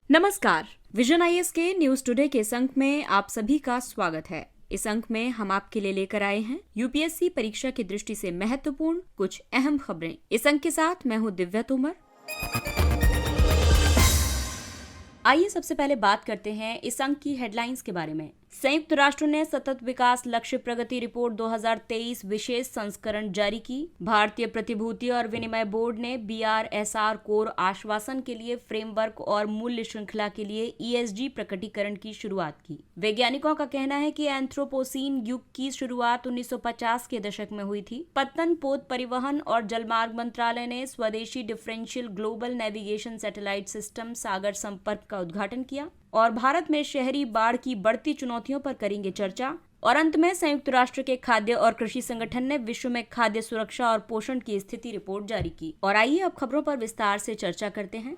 नमस्कार। Vision IAS के news today के इस अंक में आप सभी का स्वागत है। इस अंक में हम आपके लिए लेकर आए हैं यूपीएससी परीक्षा की दृष्टि से महत्वपूर्ण कुछ अहम खबरें। इस अंक के साथ मैं हूं दिव्या तोमर। आइए सबसे पहले बात करते हैं इस अंक की हेडलाइंस के बारे में। संयुक्त राष्ट्र ने सतत विकास लक्ष्य प्रगति रिपोर्ट 2023 विशेष संस्करण जारी की। भारतीय प्रतिभूति और विनिमय बोर्ड ने बीआरएसआर कोर आश्वासन के लिए फ्रेमवर्क और मूल्य श्रृंखला के लिए ईएसजी प्रकटीकरण की शुरुआत की। वैज्ञानिकों का कहना है कि एंथ्रोपोसीन युग की शुरुआत 1950 के दशक में हुई थी। पत्तन पोत परिवहन और जलमार्ग मंत्रालय ने स्वदेशी differential global navigation satellite system Sagar Sampark का उद्घाटन किया। और भारत में शहरी बाढ़ की बढ़ती चुनौतियों पर करेंगे चर्चा। और अंत में संयुक्त राष्ट्र के खाद्य और कृषि संगठन ने विश्व में खाद्य सुरक्षा और पोषण की स्थिति रिपोर्ट जारी की। और आइए अब खबरों पर विस्तार से चर्चा करते हैं।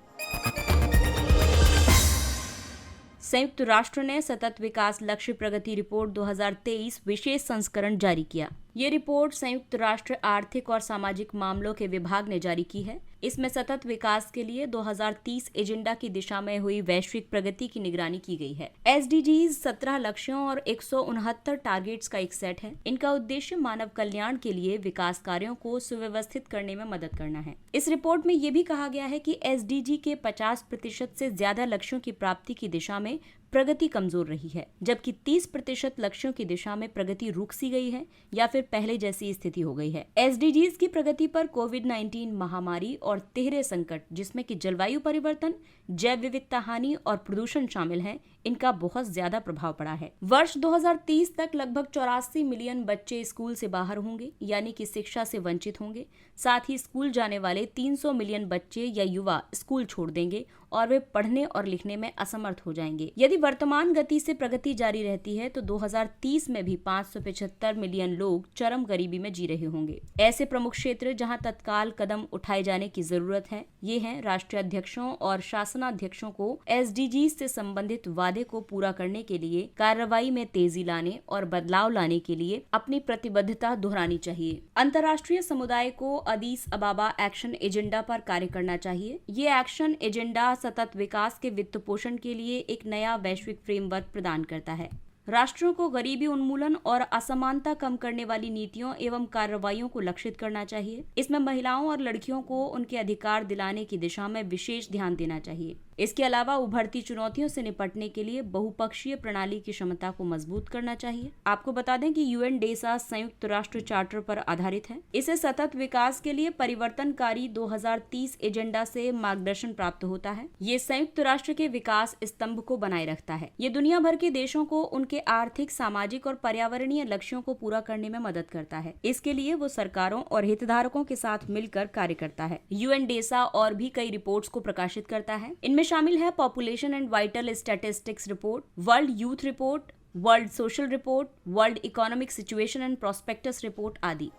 संयुक्त राष्ट्र ने सतत विकास लक्ष्य प्रगति रिपोर्ट 2023 विशेष संस्करण जारी किया। ये रिपोर्ट संयुक्त राष्ट्र आर्थिक और सामाजिक मामलों के विभाग ने जारी की है। इसमें सतत विकास के लिए 2030 एजेंडा की दिशा में हुई वैश्विक प्रगति की निगरानी की गई है। एसडीजीज 17 लक्ष्यों और 169 टारगेट्स का एक सेट है। इनका उद्देश्य मानव कल्याण के लिए विकास कार्यों को सुव्यवस्थित करने में मदद करना है। इस रिपोर्ट में ये भी कहा गया है कि एसडीजी के 50% से ज्यादा लक्ष्यों की प्राप्ति की दिशा में प्रगति कमजोर रही है, जबकि 30% लक्ष्यों की दिशा में प्रगति रुक सी गई है या फिर पहले जैसी स्थिति हो गई है। एसडीजीज की प्रगति पर कोविड-19 महामारी और तिहरे संकट, जिसमें कि जलवायु परिवर्तन, जैव विविधता हानि और प्रदूषण शामिल हैं, इनका बहुत ज्यादा प्रभाव पड़ा है। वर्ष 2030 तक लगभग 84 मिलियन बच्चे स्कूल से बाहर होंगे, यानी कि शिक्षा से वंचित होंगे। साथ ही स्कूल जाने वाले 300 मिलियन बच्चे या युवा स्कूल छोड़ देंगे और वे पढ़ने और लिखने में असमर्थ हो जाएंगे। यदि वर्तमान गति से प्रगति जारी रहती है तो 2030 में भी 575 मिलियन लोग चरम गरीबी में जी रहे होंगे। ऐसे प्रमुख क्षेत्र जहां तत्काल कदम उठाए जाने की जरूरत है, ये हैं राष्ट्रीय अध्यक्षों और शासनाध्यक्षों को एसडीजी से संबंधित वादे को पूरा करने के लिए कार्रवाई में तेजी लाने और बदलाव लाने के लिए अपनी प्रतिबद्धता दोहरानी चाहिए। अंतर्राष्ट्रीय समुदाय को अदीस अबाबा एक्शन एजेंडा पर कार्य करना चाहिए। ये एक्शन एजेंडा सतत विकास के वित्त पोषण के लिए एक नया वैश्विक फ्रेमवर्क प्रदान करता है। राष्ट्रों को गरीबी उन्मूलन और असमानता कम करने वाली नीतियों एवं कार्रवाइयों को लक्षित करना चाहिए। इसमें महिलाओं और लड़कियों को उनके अधिकार दिलाने की दिशा में विशेष ध्यान देना चाहिए। इसके अलावा उभरती चुनौतियों से निपटने के लिए बहुपक्षीय प्रणाली की क्षमता को मजबूत करना चाहिए। आपको बता दें कि यूएनडेसा संयुक्त राष्ट्र चार्टर पर आधारित है। इसे सतत विकास के लिए परिवर्तनकारी 2030 एजेंडा से मार्गदर्शन प्राप्त होता है। ये संयुक्त राष्ट्र के विकास स्तंभ को बनाए रखता है। ये दुनिया भर के देशों को उनके आर्थिक, सामाजिक और पर्यावरणीय लक्ष्यों को पूरा करने में मदद करता है। इसके लिए वो सरकारों और हितधारकों के साथ मिलकर कार्य करता है। यूएनडेसा और भी कई रिपोर्ट्स को प्रकाशित करता है। इनमें शामिल है population and vital statistics report, world youth report, world social report, world economic situation and prospectus report आदि।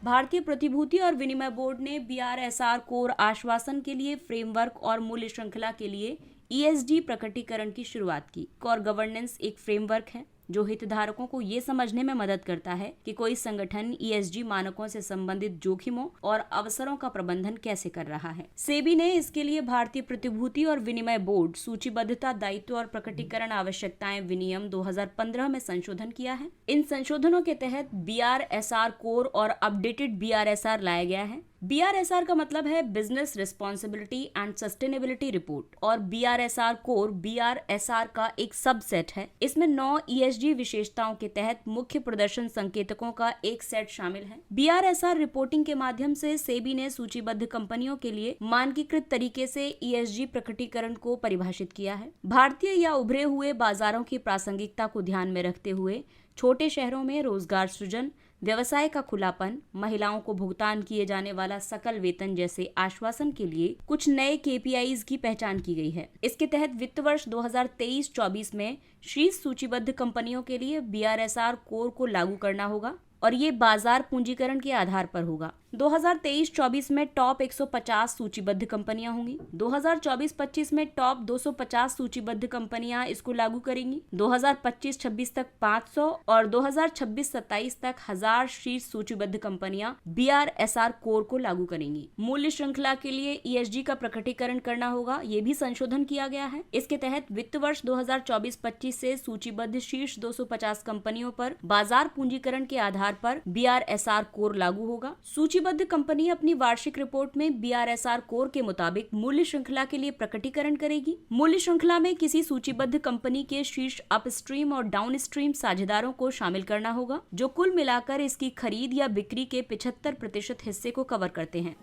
भारतीय प्रतिभूति और विनिमय बोर्ड ने बीआरएसआर कोर आश्वासन के लिए फ्रेमवर्क और मूल्य श्रृंखला के लिए ईएसजी प्रकटीकरण की शुरुआत की। कोर गवर्नेंस एक फ्रेमवर्क है जो हितधारकों को ये समझने में मदद करता है कि कोई संगठन ईएसजी मानकों से संबंधित जोखिमों और अवसरों का प्रबंधन कैसे कर रहा है। सेबी ने इसके लिए भारतीय प्रतिभूति और विनिमय बोर्ड सूचीबद्धता, दायित्व और प्रकटीकरण आवश्यकताएं विनियम 2015 में संशोधन किया है। इन संशोधनों के तहत बीआरएसआर कोर और अपडेटेड बीआरएसआर लाया गया है। बीआरएसआर का मतलब है business responsibility and sustainability report और बीआरएसआर कोर बीआरएसआर का एक सबसेट है। इसमें 9 ईएसजी विशेषताओं के तहत मुख्य प्रदर्शन संकेतकों का एक सेट शामिल है। बीआरएसआर रिपोर्टिंग के माध्यम से सेबी ने सूचीबद्ध कंपनियों के लिए मानकीकृत तरीके से ईएसजी प्रकटीकरण को परिभाषित किया है। भारतीय या उभरे हुए बाजारों की प्रासंगिकता को ध्यान में रखते हुए छोटे शहरों में रोजगार सृजन, व्यवसाय का खुलापन, महिलाओं को भुगतान किए जाने वाला सकल वेतन जैसे आश्वासन के लिए कुछ नए केपीआईज की पहचान की गई है। इसके तहत वित्त वर्ष 2023-24 में शीर्ष सूचीबद्ध कंपनियों के लिए बीआरएसआर कोर को लागू करना होगा और ये बाजार पूंजीकरण के आधार पर होगा। 2023-24 में टॉप 150 सूचीबद्ध कंपनियां होंगी। 2024-25 में टॉप 250 सूचीबद्ध कंपनियां इसको लागू करेंगी। 2025-26 तक 500 और 2026-27 तक 1000 शीर्ष सूचीबद्ध कंपनियां BRSR कोर को लागू करेंगी। मूल्य श्रृंखला के लिए ESG का प्रकटीकरण करना होगा, ये भी संशोधन किया गया है। इसके तहत वित्त वर्ष 2024-25 से सूचीबद्ध शीर्ष 250 कंपनियों पर बाजार पूंजीकरण के आधार पर BRSR कोर लागू होगा। सूचीबद्ध कंपनी अपनी वार्षिक रिपोर्ट में BRSR कोर के मुताबिक मूल्य श्रृंखला के लिए प्रकटीकरण करेगी। मूल्य श्रृंखला में किसी सूचीबद्ध कंपनी के शीर्ष अपस्ट्रीम और डाउनस्ट्रीम साझेदारों को शामिल करना होगा, जो कुल मिलाकर इसकी खरीद या बिक्री के 75% हिस्से को कवर करते हैं।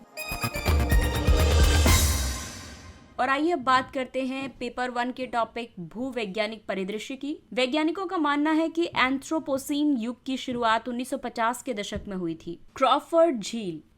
और आइए अब बात करते हैं पेपर 1 के टॉपिक भूवैज्ञानिक परिदृश्य की। वैज्ञानिकों का मानना है कि एंथ्रोपोसीन युग की शुरुआत 1950 के दशक में हुई थी।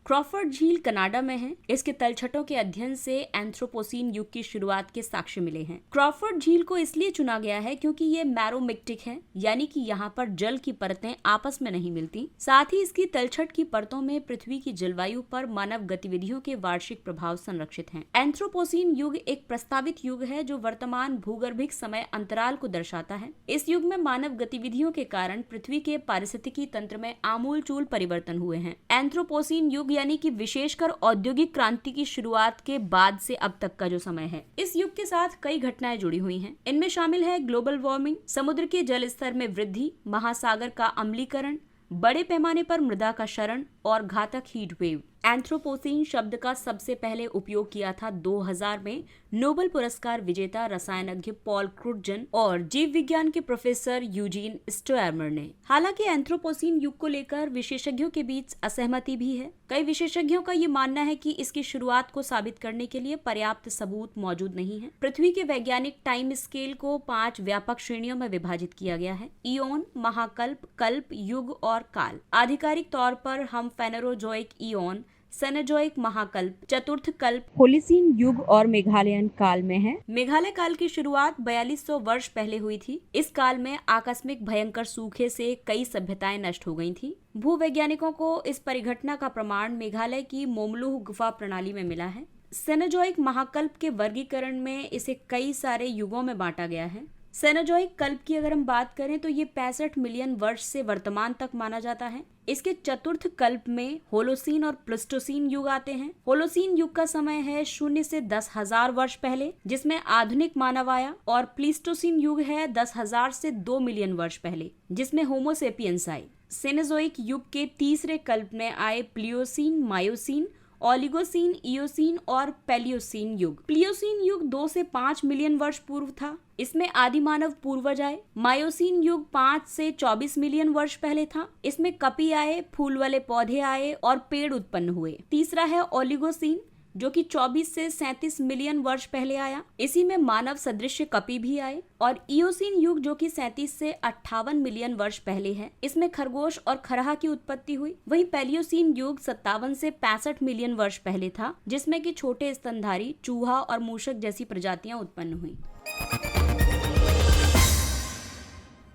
क्रॉफर्ड झील कनाडा में है। इसके तलछटों के अध्ययन से एंथ्रोपोसीन युग की शुरुआत के साक्ष्य मिले हैं। क्रॉफर्ड झील को इसलिए चुना गया है क्योंकि ये मैरोमिक्टिक है, यानी कि यहाँ पर जल की परतें आपस में नहीं मिलती। साथ ही इसकी तलछट की परतों में पृथ्वी की जलवायु पर मानव गतिविधियों के वार्षिक प्रभाव संरक्षित हैं। एंथ्रोपोसीन युग एक प्रस्तावित युग है जो वर्तमान भूगर्भिक समय अंतराल को दर्शाता है। इस युग में मानव गतिविधियों के कारण पृथ्वी के पारिस्थितिकी तंत्र में आमूलचूल परिवर्तन हुए हैं। एंथ्रोपोसीन युग यानी कि विशेषकर औद्योगिक क्रांति की शुरुआत के बाद से अब तक का जो समय है। इस युग के साथ कई घटनाएं जुड़ी हुई हैं। इनमें शामिल है ग्लोबल वार्मिंग, समुद्र के जल स्तर में वृद्धि, महासागर का अम्लीकरण, बड़े पैमाने पर मृदा का क्षरण और घातक हीट वेव। एंथ्रोपोसीन शब्द का सबसे पहले उपयोग किया था 2000 में नोबेल पुरस्कार विजेता रसायनज्ञ पॉल क्रुटजन और जीव विज्ञान के प्रोफेसर यूजीन स्टोयरमर ने। हालांकि एंथ्रोपोसीन युग को लेकर विशेषज्ञों के बीच असहमति भी है। कई विशेषज्ञों का ये मानना है कि इसकी शुरुआत को साबित करने के लिए पर्याप्त सबूत मौजूद नहीं है। पृथ्वी के वैज्ञानिक टाइम स्केल को 5 व्यापक श्रेणियों में विभाजित किया गया है: इयोन, महाकल्प, कल्प, युग और काल। आधिकारिक तौर पर हम फेनेरोजोइक इयोन, सेनेजोइक महाकल्प, चतुर्थ कल्प, होलिसीन युग और मेघालयन काल में है। मेघालय काल की शुरुआत 4200 वर्ष पहले हुई थी। इस काल में आकस्मिक भयंकर सूखे से कई सभ्यताएं नष्ट हो गई थी। भूवैज्ञानिकों को इस परिघटना का प्रमाण मेघालय की मोमलुह गुफा प्रणाली में मिला है। सेनेजोइक महाकल्प के वर्गीकरण में इसे कई सारे युगों में बांटा गया है। सेनेजोइक कल्प की अगर हम बात करें तो ये 65 मिलियन वर्ष से वर्तमान तक माना जाता है। इसके चतुर्थ कल्प में होलोसीन और प्लिस्टोसीन युग आते हैं। होलोसीन युग का समय है 0 से 10,000 वर्ष पहले, जिसमें आधुनिक मानव आया, और प्लिस्टोसीन युग है 10,000 से 2 मिलियन वर्ष पहले, जिसमें होमोसेपियंस आए। सेनेजोइक युग के तीसरे कल्प में आए प्लियोसीन, मायोसीन, ओलिगोसीन, इयोसीन और पैलियोसीन युग। प्लियोसीन युग 2 से 5 मिलियन वर्ष पूर्व था। इसमें आदि मानव पूर्वज आए। मायोसीन युग 5 से 24 मिलियन वर्ष पहले था। इसमें कपी आए, फूल वाले पौधे आए और पेड़ उत्पन्न हुए। तीसरा है ओलिगोसीन, जो कि 24 से 37 मिलियन वर्ष पहले आया। इसी में मानव सदृश कपी भी आए। और इयोसीन युग, जो कि 37 से 58 मिलियन वर्ष पहले है। इसमें खरगोश और खरहा की उत्पत्ति हुई। वहीं पैलियोसीन युग 57 से 65 मिलियन वर्ष पहले था, जिसमें कि छोटे स्तनधारी, चूहा और मूषक जैसी प्रजातियां उत्पन्न हुई।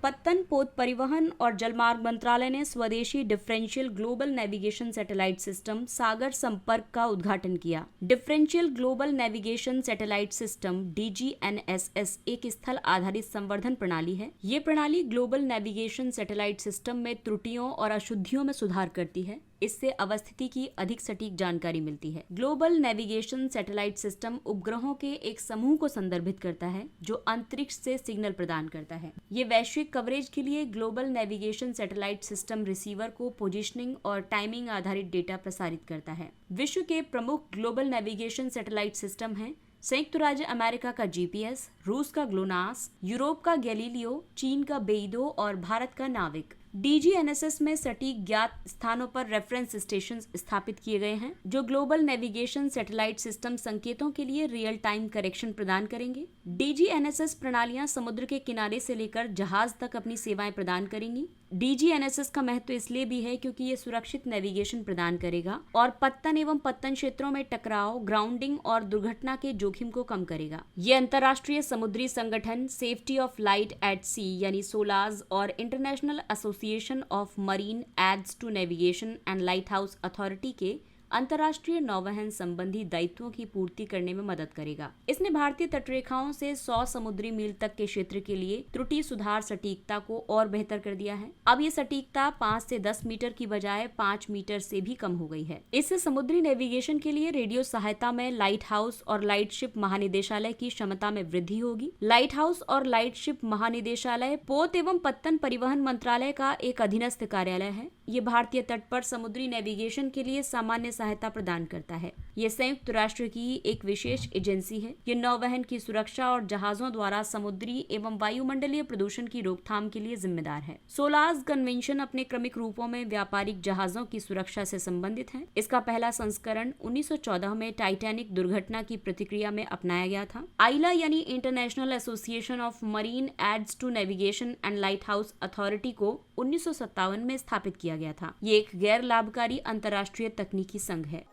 पत्तन, पोत परिवहन और जलमार्ग मंत्रालय ने स्वदेशी differential global navigation satellite system Sagar Sampark का उद्घाटन किया। Differential global navigation satellite system DGNSS एक स्थल आधारित संवर्धन प्रणाली है। ये प्रणाली ग्लोबल नेविगेशन सैटेलाइट सिस्टम में त्रुटियों और अशुद्धियों में सुधार करती है। इससे अवस्थिति की अधिक सटीक जानकारी मिलती है। ग्लोबल नेविगेशन सैटेलाइट सिस्टम उपग्रहों के एक समूह को संदर्भित करता है जो अंतरिक्ष से सिग्नल प्रदान करता है। ये वैश्विक कवरेज के लिए global navigation satellite system receiver को पोजीशनिंग और टाइमिंग आधारित डेटा प्रसारित करता है। विश्व के प्रमुख ग्लोबल नेविगेशन सैटेलाइट सिस्टम हैं: संयुक्त राज्य अमेरिका का GPS, रूस का ग्लोनास, यूरोप का गैलीलियो, चीन का बेइडो और भारत का नाविक। DGNSS में सटीक ज्ञात स्थानों पर रेफरेंस स्टेशन स्थापित किए गए हैं जो ग्लोबल नेविगेशन सैटेलाइट सिस्टम संकेतों के लिए रियल टाइम करेक्शन प्रदान करेंगे। DGNSS प्रणालियां समुद्र के किनारे से लेकर जहाज तक अपनी सेवाएं प्रदान करेंगी। DGNSS का महत्व इसलिए भी है क्योंकि ये सुरक्षित नेविगेशन प्रदान करेगा और पत्तन एवं पत्तन क्षेत्रों में टकराव, ग्राउंडिंग और दुर्घटना के जोखिम को कम करेगा। ये अंतर्राष्ट्रीय समुद्री संगठन Safety of Life at Sea यानी सोलाज और International Association of Marine Aids to Navigation and Lighthouse Authority के अंतर्राष्ट्रीय नौवहन संबंधी दायित्वों की पूर्ति करने में मदद करेगा। इसने भारतीय तटरेखाओं से 100 समुद्री मील तक के क्षेत्र के लिए त्रुटि सुधार सटीकता को और बेहतर कर दिया है। अब ये सटीकता 5 से 10 मीटर की बजाय 5 मीटर से भी कम हो गई है। इससे समुद्री नेविगेशन के लिए रेडियो सहायता में लाइट हाउस और लाइट शिप महानिदेशालय की क्षमता में वृद्धि होगी। लाइट हाउस और लाइट शिप महानिदेशालय पोत एवं पत्तन परिवहन मंत्रालय का एक अधीनस्थ कार्यालय है। ये भारतीय तट पर समुद्री नेविगेशन के लिए सामान्य सहायता प्रदान करता है। ये संयुक्त राष्ट्र की एक विशेष एजेंसी है। ये नौवहन की सुरक्षा और जहाजों द्वारा समुद्री एवं वायुमंडलीय प्रदूषण की रोकथाम के लिए जिम्मेदार है। सोलास कन्वेंशन अपने क्रमिक रूपों में व्यापारिक जहाजों की सुरक्षा से संबंधित है। इसका पहला संस्करण 1914 में टाइटैनिक दुर्घटना की प्रतिक्रिया में अपनाया गया था। आइला यानी International Association of Marine Aids to Navigation and Lighthouse Authority को 1957 में स्थापित किया गया था। ये एक गैर लाभकारी अंतर्राष्ट्रीय तकनीकी संघ है।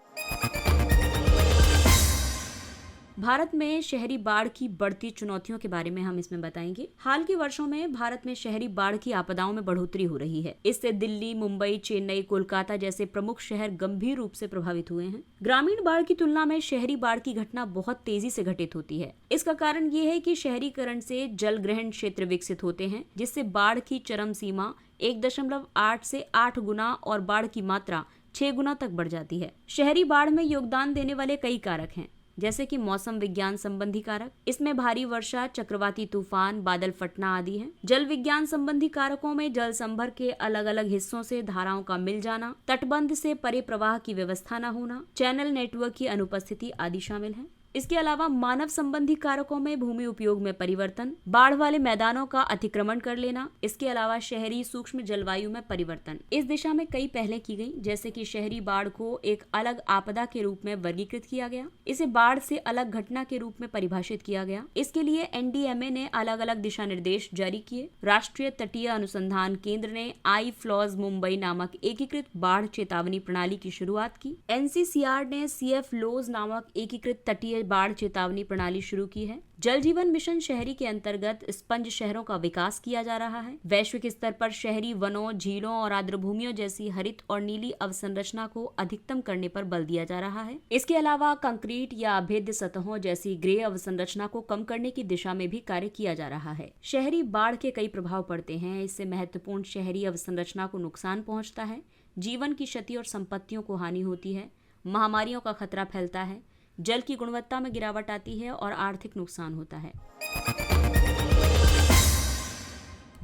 भारत में शहरी बाढ़ की बढ़ती चुनौतियों के बारे में हम इसमें बताएंगे। हाल के वर्षों में भारत में शहरी बाढ़ की आपदाओं में बढ़ोतरी हो रही है। इससे दिल्ली, मुंबई, चेन्नई, कोलकाता जैसे प्रमुख शहर गंभीर रूप से प्रभावित हुए हैं। ग्रामीण बाढ़ की तुलना में शहरी बाढ़ की घटना बहुत तेजी से घटित होती है। इसका कारण ये है कि शहरीकरण से जल ग्रहण क्षेत्र विकसित होते हैं, जिससे बाढ़ की चरम सीमा 1.8 से 8 गुना और बाढ़ की मात्रा 6 गुना तक बढ़ जाती है। शहरी बाढ़ में योगदान देने वाले कई कारक हैं, जैसे कि मौसम विज्ञान संबंधी कारक। इसमें भारी वर्षा, चक्रवाती तूफान, बादल फटना आदि हैं। जल विज्ञान संबंधी कारकों में जल संभर के अलग अलग हिस्सों से धाराओं का मिल जाना, तटबंध से परे प्रवाह की व्यवस्था न होना, चैनल नेटवर्क की अनुपस्थिति आदि शामिल हैं। इसके अलावा मानव संबंधी कारकों में भूमि उपयोग में परिवर्तन, बाढ़ वाले मैदानों का अतिक्रमण कर लेना, इसके अलावा शहरी सूक्ष्म जलवायु में परिवर्तन। इस दिशा में कई पहलें की गई, जैसे कि शहरी बाढ़ को एक अलग आपदा के रूप में वर्गीकृत किया गया। इसे बाढ़ से अलग घटना के रूप में परिभाषित किया गया। इसके लिए एनडीएमए ने अलग अलग दिशा निर्देश जारी किए। राष्ट्रीय तटीय अनुसंधान केंद्र ने आई-फ्लॉज मुंबई नामक एकीकृत बाढ़ चेतावनी प्रणाली की शुरुआत की। एनसीसीआर ने CF-LOS नामक एकीकृत तटीय बाढ़ चेतावनी प्रणाली शुरू की है। जल जीवन मिशन शहरी के अंतर्गत स्पंज शहरों का विकास किया जा रहा है। वैश्विक स्तर पर शहरी वनों, झीलों और आर्द्रभूमियों जैसी हरित और नीली अवसंरचना को अधिकतम करने पर बल दिया जा रहा है। इसके अलावा कंक्रीट या अभेद्य सतहों जैसी ग्रे अवसंरचना को कम करने की दिशा में भी कार्य किया जा रहा है। शहरी बाढ़ के कई प्रभाव पड़ते हैं। इससे महत्वपूर्ण शहरी अवसंरचना को नुकसान पहुंचता है, जीवन की क्षति और संपत्तियों को हानि होती है, महामारियों का खतरा फैलता है, जल की गुणवत्ता में गिरावट आती है और आर्थिक नुकसान होता है।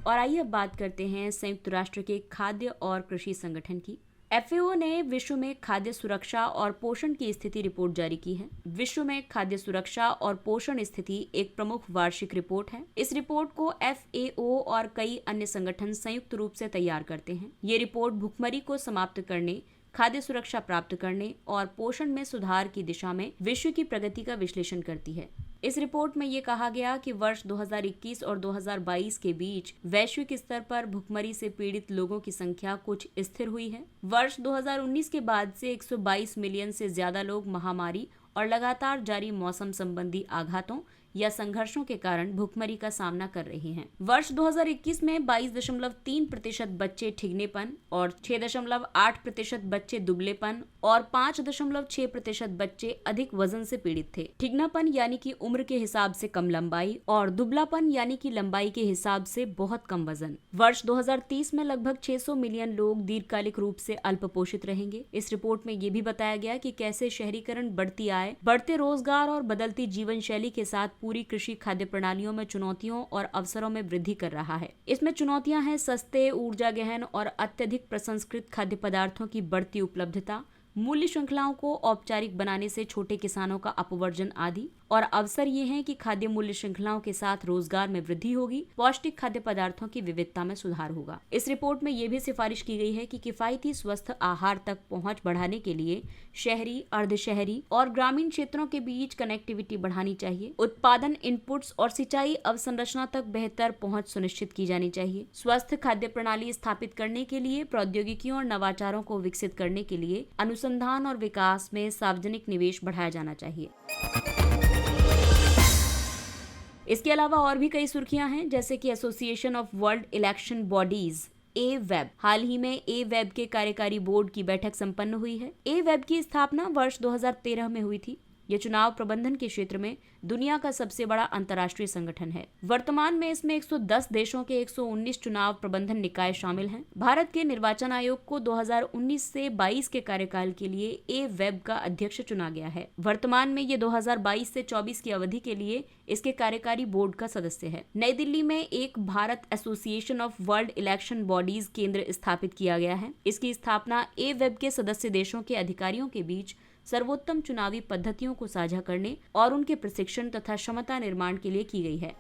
और आइए अब बात करते हैं संयुक्त राष्ट्र के खाद्य और कृषि संगठन की। FAO ने विश्व में खाद्य सुरक्षा और पोषण की स्थिति रिपोर्ट जारी की है। विश्व में खाद्य सुरक्षा और पोषण स्थिति एक प्रमुख वार्षिक रिपोर्ट है। इस रिपोर्ट को FAO और कई अन्य संगठन संयुक्त रूप से तैयार करते हैं। ये रिपोर्ट भुखमरी को समाप्त करने, खाद्य सुरक्षा प्राप्त करने और पोषण में सुधार की दिशा में विश्व की प्रगति का विश्लेषण करती है। इस रिपोर्ट में ये कहा गया कि वर्ष 2021 और 2022 के बीच वैश्विक स्तर पर भुखमरी से पीड़ित लोगों की संख्या कुछ स्थिर हुई है। वर्ष 2019 के बाद से 122 मिलियन से ज्यादा लोग महामारी और लगातार जारी मौसम संबंधी आघातों या संघर्षों के कारण भुखमरी का सामना कर रहे हैं। वर्ष 2021 में 22.3% बच्चे ठिगनेपन और 6.8% बच्चे दुबलेपन और 5.6% बच्चे अधिक वजन से पीड़ित थे। ठिगनापन यानी कि उम्र के हिसाब से कम लंबाई और दुबलापन यानी कि लंबाई के हिसाब से बहुत कम वजन। वर्ष 2030 में लगभग 600 मिलियन लोग दीर्घकालिक रूप से अल्पपोषित रहेंगे। इस रिपोर्ट में ये भी बताया गया कि कैसे शहरीकरण, बढ़ती आय, बढ़ते रोजगार और बदलती जीवन शैली के साथ पूरी कृषि खाद्य प्रणालियों में चुनौतियों और अवसरों में वृद्धि कर रहा है। इसमें चुनौतियां हैं सस्ते, ऊर्जा गहन और अत्यधिक प्रसंस्कृत खाद्य पदार्थों की बढ़ती उपलब्धता, मूल्य श्रृंखलाओं को औपचारिक बनाने से छोटे किसानों का अपवर्जन आदि। और अवसर ये हैं कि खाद्य मूल्य श्रृंखलाओं के साथ रोजगार में वृद्धि होगी, पौष्टिक खाद्य पदार्थों की विविधता में सुधार होगा। इस रिपोर्ट में ये भी सिफारिश की गई है कि किफायती स्वस्थ आहार तक पहुंच बढ़ाने के लिए शहरी, अर्धशहरी और ग्रामीण क्षेत्रों के बीच कनेक्टिविटी बढ़ानी चाहिए। उत्पादन इनपुट्स और सिंचाई अवसंरचना तक बेहतर पहुंच सुनिश्चित की जानी चाहिए। स्वस्थ खाद्य प्रणाली स्थापित करने के लिए प्रौद्योगिकियों और नवाचारों को विकसित करने के लिए अनुसंधान और विकास में सार्वजनिक निवेश बढ़ाया जाना चाहिए। इसके अलावा और भी कई सुर्खियां हैं, जैसे कि Association of World Election Bodies A वेब। हाल ही में ए वेब के कार्यकारी बोर्ड की बैठक संपन्न हुई है। ए वेब की स्थापना वर्ष 2013 में हुई थी। यह चुनाव प्रबंधन के क्षेत्र में दुनिया का सबसे बड़ा अंतर्राष्ट्रीय संगठन है। वर्तमान में इसमें 110 देशों के 119 चुनाव प्रबंधन निकाय शामिल हैं। भारत के निर्वाचन आयोग को 2019 से 22 के कार्यकाल के लिए ए वेब का अध्यक्ष चुना गया है। वर्तमान में ये 2022 से 24 की अवधि के लिए इसके कार्यकारी बोर्ड का सदस्य है। नई दिल्ली में एक Bharat association of World Election bodies केंद्र स्थापित किया गया है। इसकी स्थापना ए वेब के सदस्य देशों के अधिकारियों के बीच सर्वोत्तम चुनावी पद्धतियों को साझा करने और उनके प्रशिक्षण तथा क्षमता निर्माण के लिए की गई है।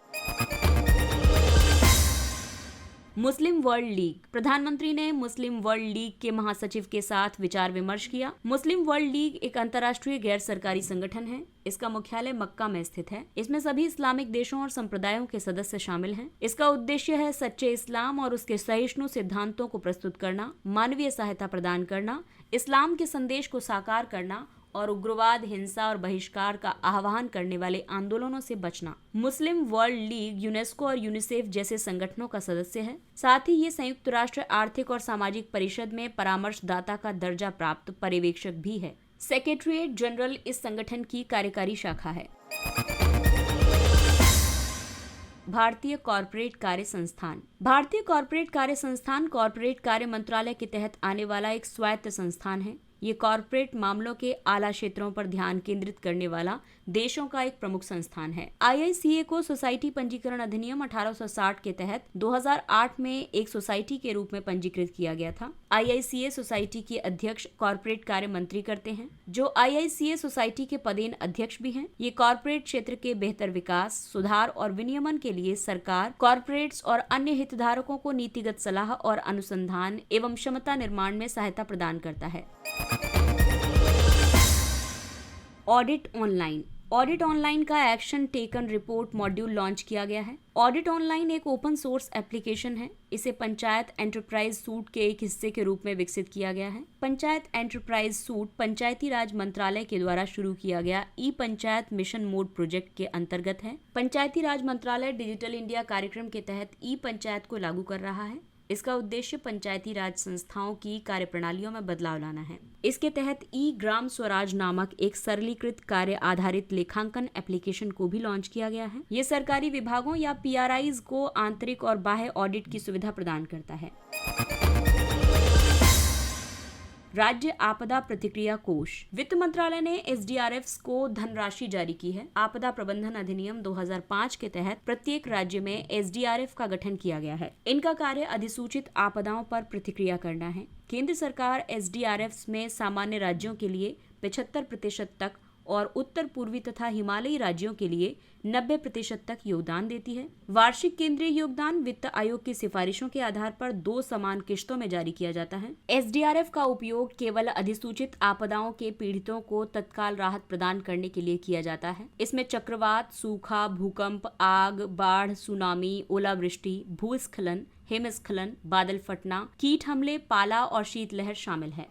मुस्लिम वर्ल्ड लीग। प्रधानमंत्री ने मुस्लिम वर्ल्ड लीग के महासचिव के साथ विचार विमर्श किया। मुस्लिम वर्ल्ड लीग एक अंतर्राष्ट्रीय गैर सरकारी संगठन है। इसका मुख्यालय मक्का में स्थित है। इसमें सभी इस्लामिक देशों और संप्रदायों के सदस्य शामिल हैं। इसका उद्देश्य है सच्चे इस्लाम और उसके सहिष्णु सिद्धांतों को प्रस्तुत करना, मानवीय सहायता प्रदान करना, इस्लाम के संदेश को साकार करना और उग्रवाद, हिंसा और बहिष्कार का आह्वान करने वाले आंदोलनों से बचना। मुस्लिम वर्ल्ड लीग यूनेस्को और यूनिसेफ जैसे संगठनों का सदस्य है। साथ ही ये संयुक्त राष्ट्र आर्थिक और सामाजिक परिषद में परामर्शदाता का दर्जा प्राप्त पर्यवेक्षक भी है। सेक्रेटरीट जनरल इस संगठन की कार्यकारी शाखा है। भारतीय कॉर्पोरेट कार्य संस्थान। भारतीय कॉर्पोरेट कार्य संस्थान कॉर्पोरेट कार्य मंत्रालय के तहत आने वाला एक स्वायत्त संस्थान है। ये कॉर्पोरेट मामलों के आला क्षेत्रों पर ध्यान केंद्रित करने वाला देशों का एक प्रमुख संस्थान है। IICA को सोसाइटी पंजीकरण अधिनियम 1860 के तहत 2008 में एक सोसाइटी के रूप में पंजीकृत किया गया था। IICA सोसाइटी के अध्यक्ष कॉर्पोरेट कार्य मंत्री करते हैं, जो IICA सोसाइटी के पदेन अध्यक्ष भी हैं। ये कॉर्पोरेट क्षेत्र के बेहतर विकास, सुधार और विनियमन के लिए सरकार, कॉर्पोरेट्स और अन्य हितधारकों को नीतिगत सलाह और अनुसंधान एवं क्षमता निर्माण में सहायता प्रदान करता है। Audit online. ऑडिट ऑनलाइन का action taken report module launch किया गया है। ऑडिट ऑनलाइन एक ओपन सोर्स एप्लीकेशन है। इसे पंचायत एंटरप्राइज सूट के एक हिस्से के रूप में विकसित किया गया है। पंचायत एंटरप्राइज सूट पंचायती राज मंत्रालय के द्वारा शुरू किया गया ई पंचायत मिशन मोड प्रोजेक्ट के अंतर्गत है। पंचायती राज मंत्रालय डिजिटल इंडिया कार्यक्रम के तहत ई पंचायत को लागू कर रहा है। इसका उद्देश्य पंचायती राज संस्थाओं की कार्यप्रणालियों में बदलाव लाना है। इसके तहत ई ग्राम स्वराज नामक एक सरलीकृत कार्य आधारित लेखांकन एप्लीकेशन को भी लॉन्च किया गया है। ये सरकारी विभागों या PRIs को आंतरिक और बाह्य ऑडिट की सुविधा प्रदान करता है। राज्य आपदा प्रतिक्रिया कोष। वित्त मंत्रालय ने SDRFs को धनराशि जारी की है। आपदा प्रबंधन अधिनियम 2005 के तहत प्रत्येक राज्य में SDRF का गठन किया गया है। इनका कार्य अधिसूचित आपदाओं पर प्रतिक्रिया करना है। केंद्र सरकार SDRFs में सामान्य राज्यों के लिए 75% तक और उत्तर पूर्वी तथा हिमालयी राज्यों के लिए 90% तक योगदान देती है। वार्षिक केंद्रीय योगदान वित्त आयोग की सिफारिशों के आधार पर 2 समान किश्तों में जारी किया जाता है। SDRF का उपयोग केवल अधिसूचित आपदाओं के पीड़ितों को तत्काल राहत प्रदान करने के लिए किया जाता है। इसमें चक्रवात, सूखा, भूकंप, आग, बाढ़, सुनामी, ओलावृष्टि, भूस्खलन, हिमस्खलन, बादल फटना, कीट हमले, पाला और शीतलहर शामिल है।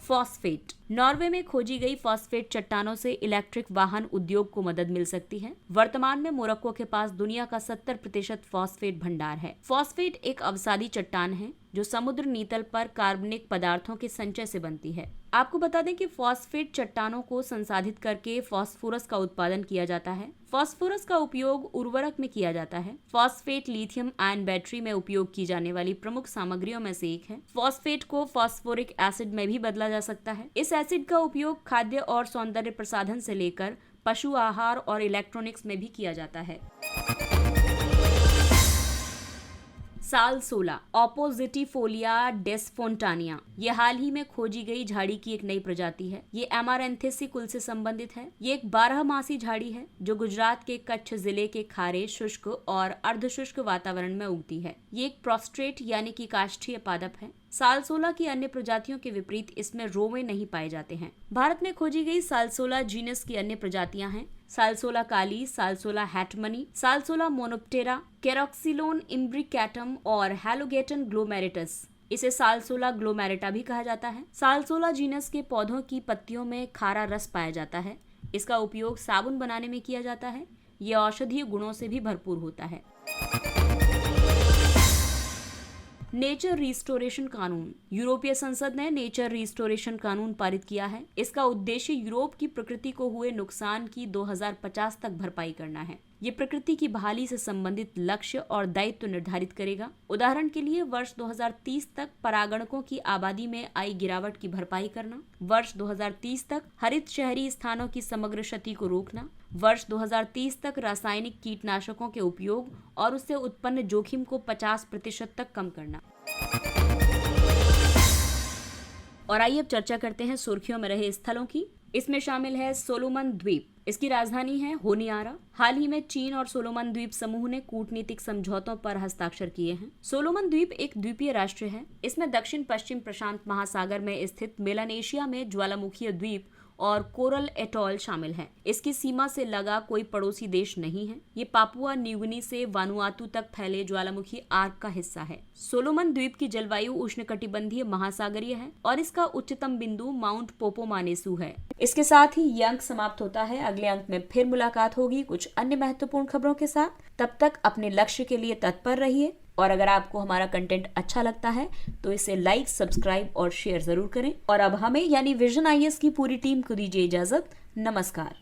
फॉस्फेट। नॉर्वे में खोजी गई फॉस्फेट चट्टानों से इलेक्ट्रिक वाहन उद्योग को मदद मिल सकती है। वर्तमान में मोरक्को के पास दुनिया का 70% फॉस्फेट भंडार है। फॉस्फेट एक अवसादी चट्टान है जो समुद्र नीतल पर कार्बनिक पदार्थों के संचय से बनती है। आपको बता दें कि फॉस्फेट चट्टानों को संसाधित करके फॉस्फोरस का उत्पादन किया जाता है। फॉस्फोरस का उपयोग उर्वरक में किया जाता है। फॉस्फेट लिथियम आयन बैटरी में उपयोग की जाने वाली प्रमुख सामग्रियों में से एक है। फॉस्फेट को फॉस्फोरिक एसिड में भी बदला जा सकता है। इस एसिड का उपयोग खाद्य और सौंदर्य प्रसाधन से लेकर पशु आहार और इलेक्ट्रॉनिक्स में भी किया जाता है। साल 16 ऑपोजिटिफोलिया डेस्फोंटानिया। ये हाल ही में खोजी गई झाड़ी की एक नई प्रजाति है। ये एमारैंथेसी कुल से संबंधित है। ये एक 12मासी झाड़ी है जो गुजरात के कच्छ जिले के खारे, शुष्क और अर्धशुष्क वातावरण में उगती है। ये एक प्रोस्ट्रेट यानी कि काष्ठीय पादप है। साल 16 की अन्य प्रजातियों के विपरीत इसमें रोवे नहीं पाए जाते हैं। भारत में खोजी गई साल 16 जीनस की अन्य प्रजातियां हैं साल 16 काली, साल 16 हैटमनी, साल 16 मोनोप्टेरा, कैरोक्सिलोन इम्ब्रिकैटम और हैलोगेटन ग्लोमेरेटस। इसे साल 16 ग्लोमेरेटा भी कहा जाता है। साल 16 जीनस के पौधों की पत्तियों में खारा रस पाया जाता है। इसका उपयोग साबुन बनाने में किया जाता है। यह औषधीय गुणों से भी भरपूर होता है। नेचर रिस्टोरेशन कानून। यूरोपीय संसद ने नेचर रिस्टोरेशन कानून पारित किया है। इसका उद्देश्य यूरोप की प्रकृति को हुए नुकसान की 2050 तक भरपाई करना है। ये प्रकृति की बहाली से संबंधित लक्ष्य और दायित्व निर्धारित करेगा। उदाहरण के लिए वर्ष 2030 तक परागणकों की आबादी में आई गिरावट की भरपाई करना, वर्ष 2030 तक हरित शहरी स्थानों की समग्र क्षति को रोकना, वर्ष 2030 तक रासायनिक कीटनाशकों के उपयोग और उससे उत्पन्न जोखिम को 50% तक कम करना। और आइए अब चर्चा करते हैं सुर्खियों में रहे स्थलों की। इसमें शामिल है सोलोमन द्वीप। इसकी राजधानी है होनियारा। हाल ही में चीन और सोलोमन द्वीप समूह ने कूटनीतिक समझौतों पर हस्ताक्षर किए हैं। सोलोमन द्वीप एक द्वीपीय राष्ट्र है। इसमें दक्षिण पश्चिम प्रशांत महासागर में स्थित मेलानेशिया में ज्वालामुखीय द्वीप और कोरल एटॉल शामिल हैं। इसकी सीमा से लगा कोई पड़ोसी देश नहीं है। ये पापुआ न्यूगिनी से वानुआतू तक फैले ज्वालामुखी आर्क का हिस्सा है। सोलोमन द्वीप की जलवायु उष्णकटिबंधीय महासागरीय है और इसका उच्चतम बिंदु माउंट पोपोमानेसू है। इसके साथ ही ये अंक समाप्त होता है। अगले अंक में फिर मुलाकात होगी कुछ अन्य महत्वपूर्ण खबरों के साथ। तब तक अपने लक्ष्य के लिए तत्पर रहिए और अगर आपको हमारा कंटेंट अच्छा लगता है तो इसे लाइक, सब्सक्राइब और शेयर जरूर करें। और अब हमें यानी विजन IAS की पूरी टीम को दीजिए इजाजत। नमस्कार।